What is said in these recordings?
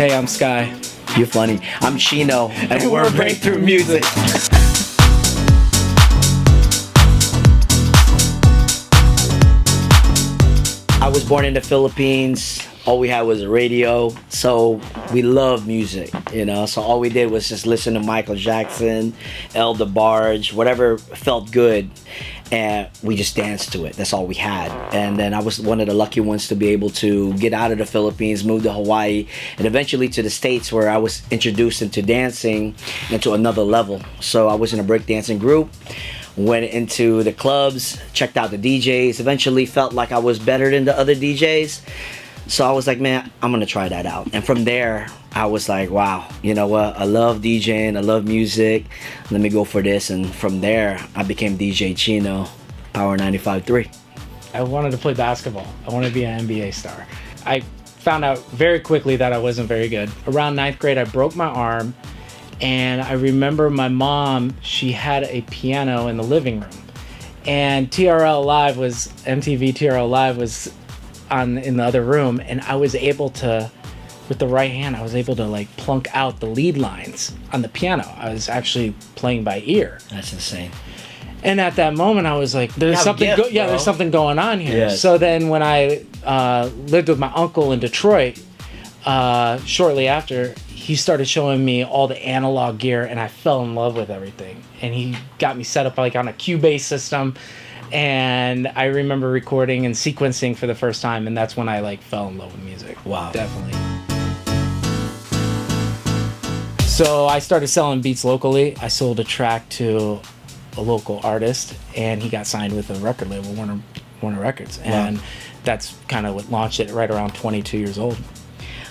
Hey, I'm Sky. You're funny. I'm Chino, and we're Breikthru Music. I was born in the Philippines. All we had was a radio, so we love music, you know. So all we did was just listen to Michael Jackson, El DeBarge, whatever felt good, and we just danced to it. That's all we had. And then I was one of the lucky ones to be able to get out of the Philippines, move to Hawaii, and eventually to the States, where I was introduced into dancing into another level. So I was in a breakdancing group. Went into the clubs, checked out the DJs, eventually felt like I was better than the other DJs. So I was like, man, I'm gonna try that out. And from there, I was like, wow, you know what? I love DJing, I love music. Let me go for this. And from there, I became DJ Chino, Power 95.3. I wanted to play basketball. I wanted to be an NBA star. I found out very quickly that I wasn't very good. Around 9th grade, I broke my arm. And I remember my mom, she had a piano in the living room. And MTV TRL Live was in the other room, and I was able to, with the right hand, I was able to like plunk out the lead lines on the piano. I was actually playing by ear. That's insane. And at that moment, I was like, there's something going on here. Yes. So then when I lived with my uncle in Detroit, shortly after, he started showing me all the analog gear, and I fell in love with everything. And he got me set up like on a Cubase system. And I remember recording and sequencing for the first time, and that's when I like fell in love with music. Wow. Definitely. So I started selling beats locally. I sold a track to a local artist, and he got signed with a record label, Warner Records. And that's kind of what launched it right around 22 years old.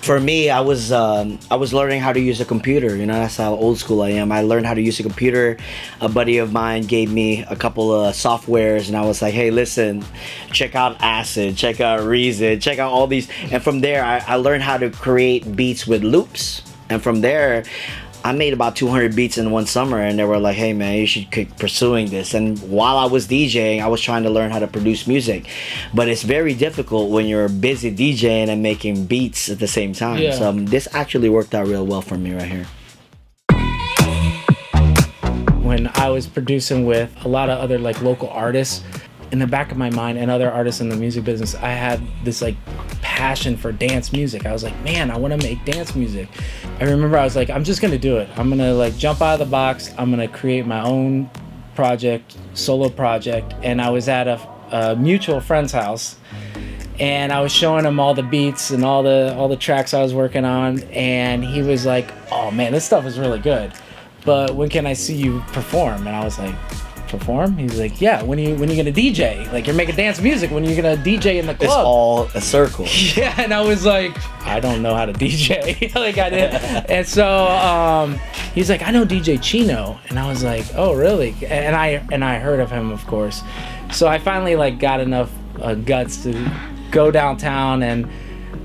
For me, I was learning how to use a computer. You know, that's how old school I am. I learned how to use a computer. A buddy of mine gave me a couple of softwares, and I was like, hey, listen, check out Acid, check out Reason, check out all these. And from there, I learned how to create beats with loops. And from there, I made about 200 beats in one summer, and they were like, hey man, you should keep pursuing this. And while I was DJing, I was trying to learn how to produce music. But it's very difficult when you're busy DJing and making beats at the same time. Yeah. So this actually worked out real well for me right here. When I was producing with a lot of other like local artists, in the back of my mind, and other artists in the music business, I had this like passion for dance music. I was like, man, I want to make dance music. I remember I was like, I'm just gonna do it. I'm gonna like jump out of the box. I'm gonna create my own project, solo project. And I was at a mutual friend's house, and I was showing him all the beats and all the tracks I was working on, and he was like, oh man, this stuff is really good, but when can I see you perform? And I was like, perform? He's like, yeah, when are you gonna DJ? Like, you're making dance music, when are you gonna DJ in the club? It's all a circle. Yeah, and I was like, I don't know how to DJ. Like, I did. And so he's like, I know DJ Chino. And I was like, oh really? And I heard of him, of course. So I finally like got enough guts to go downtown, and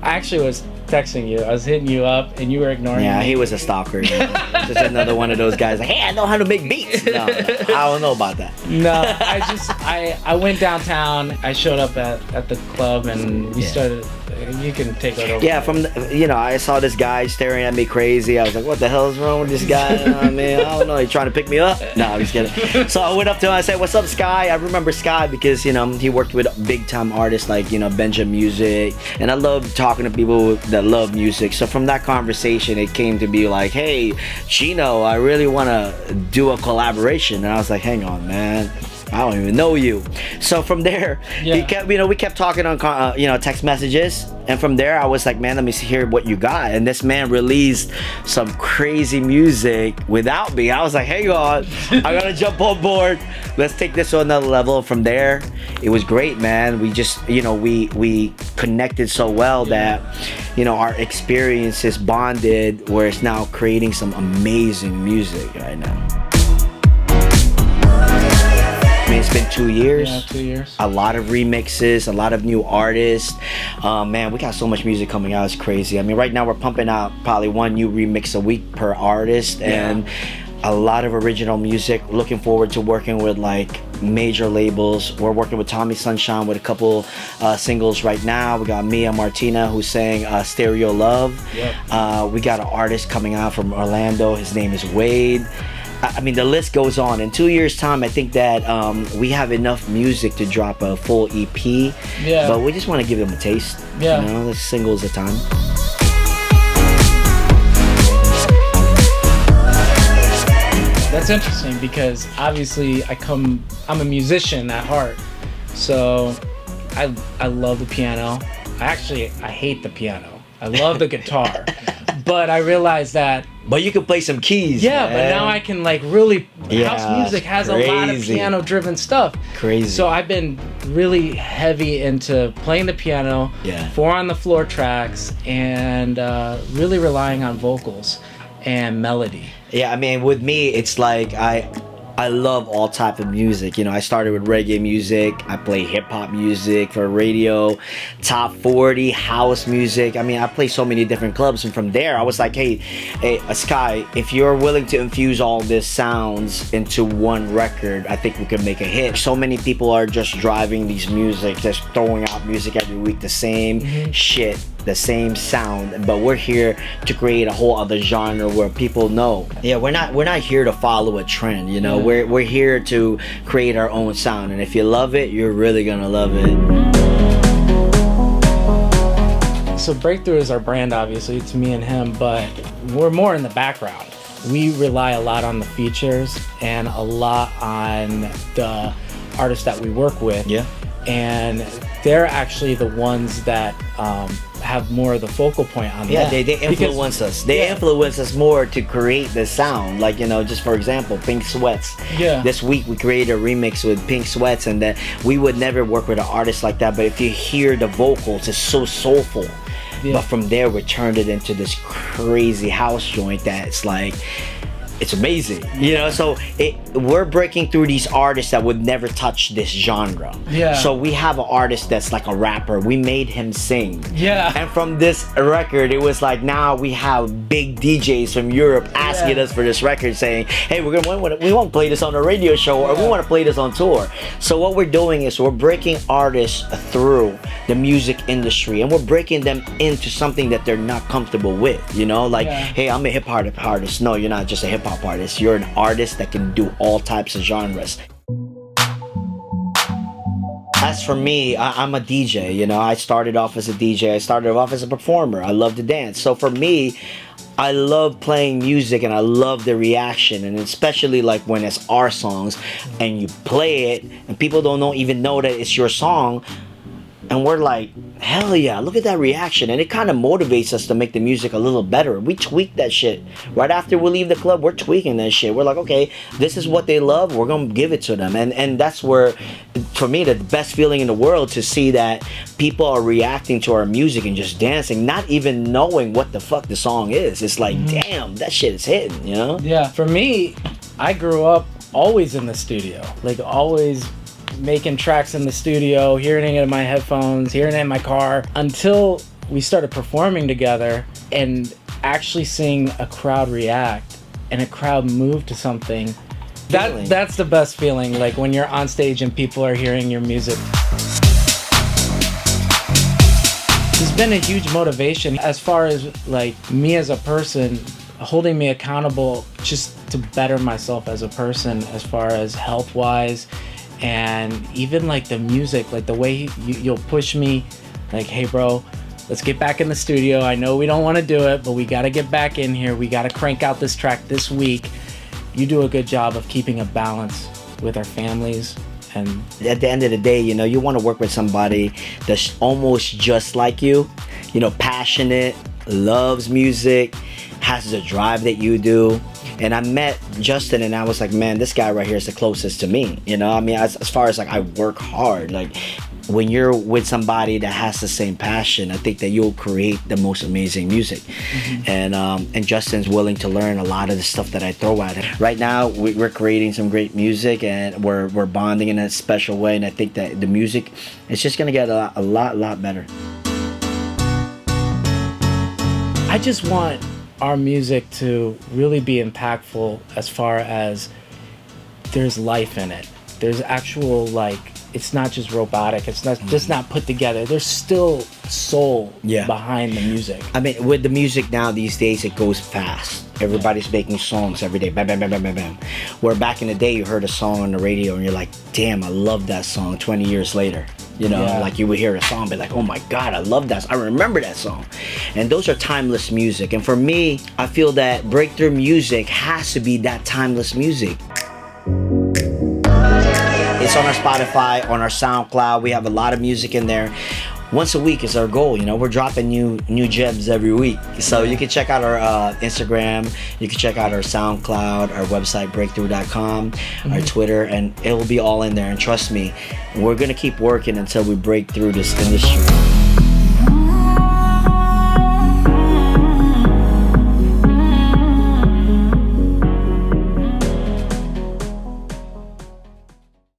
I actually was texting you. I was hitting you up, and you were ignoring me. Yeah, he was a stalker. Just another one of those guys like, hey, I know how to make beats. No, I don't know about that. No, I went downtown. I showed up at the club, and we started. You can take it over. Yeah, I saw this guy staring at me crazy. I was like, what the hell is wrong with this guy? I mean, I don't know. He trying to pick me up? No, I'm just kidding. So I went up to him. I said, what's up, Sky? I remember Sky because, he worked with big time artists like, Benja Music. And I love talking to people that love music. So from that conversation, it came to be like, hey, Chino, I really want to do a collaboration. And I was like, hang on, man. I don't even know you. So from there, we kept talking on, text messages. And from there, I was like, man, let me hear what you got. And this man released some crazy music without me. I was like, hang on, I gotta jump on board. Let's take this to another level. From there, it was great, man. We just, we connected so well that, our experiences bonded, where it's now creating some amazing music right now. I mean, it's been 2 years. Yeah, 2 years. A lot of remixes, a lot of new artists. Man, we got so much music coming out. It's crazy. I mean, right now we're pumping out probably one new remix a week per artist, and a lot of original music. Looking forward to working with like major labels. We're working with Tommy Sunshine with a couple singles right now. We got Mia Martina who's saying Stereo Love. Yep. We got an artist coming out from Orlando. His name is Wade. I mean, the list goes on. In 2 years' time, I think that we have enough music to drop a full EP. Yeah. But we just want to give them a taste. Yeah. You know, like singles at a time. That's interesting because obviously I'm a musician at heart. So I love the piano. I hate the piano. I love the guitar. But I realized that. But you can play some keys. Yeah, man. but now I can like really. Yeah, house music has a lot of crazy. piano-driven stuff. Crazy. So I've been really heavy into playing the piano, Yeah. 4 on the floor tracks, and really relying on vocals and melody. Yeah, I mean, with me, it's like I love all type of music. You know, I started with reggae music. I play hip hop music for radio, top 40 house music. I mean, I play so many different clubs, and from there, I was like, hey, Sky, if you're willing to infuse all these sounds into one record, I think we can make a hit. So many people are just driving these music, just throwing out music every week, the same shit, the same sound, but we're here to create a whole other genre where people know. Yeah, we're not here to follow a trend, you know. Yeah. We're here to create our own sound, and if you love it, you're really gonna love it. So Breikthru is our brand, obviously. It's me and him, but we're more in the background. We rely a lot on the features and a lot on the artists that we work with. Yeah. And they're actually the ones that have more of the focal point on Yeah, that. they influence us. They influence us more to create the sound. Like, you know, just for example, Pink Sweats. Yeah. This week we created a remix with Pink Sweats, and that we would never work with an artist like that. But if you hear the vocals, it's so soulful. Yeah. But from there, we turned it into this crazy house joint that's like, it's amazing, you know. So we're breaking through these artists that would never touch this genre. Yeah. So we have an artist that's like a rapper. We made him sing. Yeah. And from this record, it was like, now we have big DJs from Europe asking us for this record, saying, "Hey, we want to play this on a radio show, or we want to play this on tour." So what we're doing is we're breaking artists through the music industry, and we're breaking them into something that they're not comfortable with. You know, like, hey, I'm a hip hop artist. No, you're not just a hip hop artist. You're an artist that can do all types of genres. As for me, I'm a DJ. You know, I started off as a DJ. I started off as a performer. I love to dance. So for me, I love playing music, and I love the reaction, and especially like when it's our songs and you play it and people don't even know that it's your song. And we're like, hell yeah, look at that reaction. And it kind of motivates us to make the music a little better. We tweak that shit. Right after we leave the club, we're tweaking that shit. We're like, okay, this is what they love. We're going to give it to them. And that's where, for me, the best feeling in the world, to see that people are reacting to our music and just dancing, not even knowing what the fuck the song is. It's like, damn, that shit is hitting, you know? Yeah. For me, I grew up always in the studio. Like, always making tracks in the studio, hearing it in my headphones, hearing it in my car, until we started performing together and actually seeing a crowd react and a crowd move to something. That's the best feeling, like when you're on stage and people are hearing your music. It's been a huge motivation as far as like me as a person, holding me accountable just to better myself as a person, as far as health wise. And even like the music, like the way you'll push me, like, hey bro, let's get back in the studio. I know we don't want to do it, but we got to get back in here. We got to crank out this track this week. You do a good job of keeping a balance with our families. And at the end of the day, you know, you want to work with somebody that's almost just like you know, passionate, loves music, has the drive that you do. And I met Justin, and I was like, man, this guy right here is the closest to me. You know, I mean, as far as like, I work hard. Like, when you're with somebody that has the same passion, I think that you'll create the most amazing music. And Justin's willing to learn a lot of the stuff that I throw at him. Right now, we're creating some great music, and we're bonding in a special way. And I think that the music is just gonna get a lot better. I just want our music to really be impactful as far as there's life in it. There's actual like, it's not just robotic. It's not just not put together. There's still soul behind the music. I mean, with the music now these days, it goes fast. Everybody's making songs every day, bam, bam, bam, bam, bam, bam. Where back in the day, you heard a song on the radio and you're like, damn, I love that song 20 years later. You know, like you would hear a song and be like, oh my God, I love that. I remember that song. And those are timeless music. And for me, I feel that breakthrough music has to be that timeless music. It's on our Spotify, on our SoundCloud. We have a lot of music in there. Once a week is our goal. You know, we're dropping new gems every week. So you can check out our Instagram, you can check out our SoundCloud, our website breikthru.com, our Twitter, and it will be all in there. And trust me, we're gonna keep working until we break through this industry.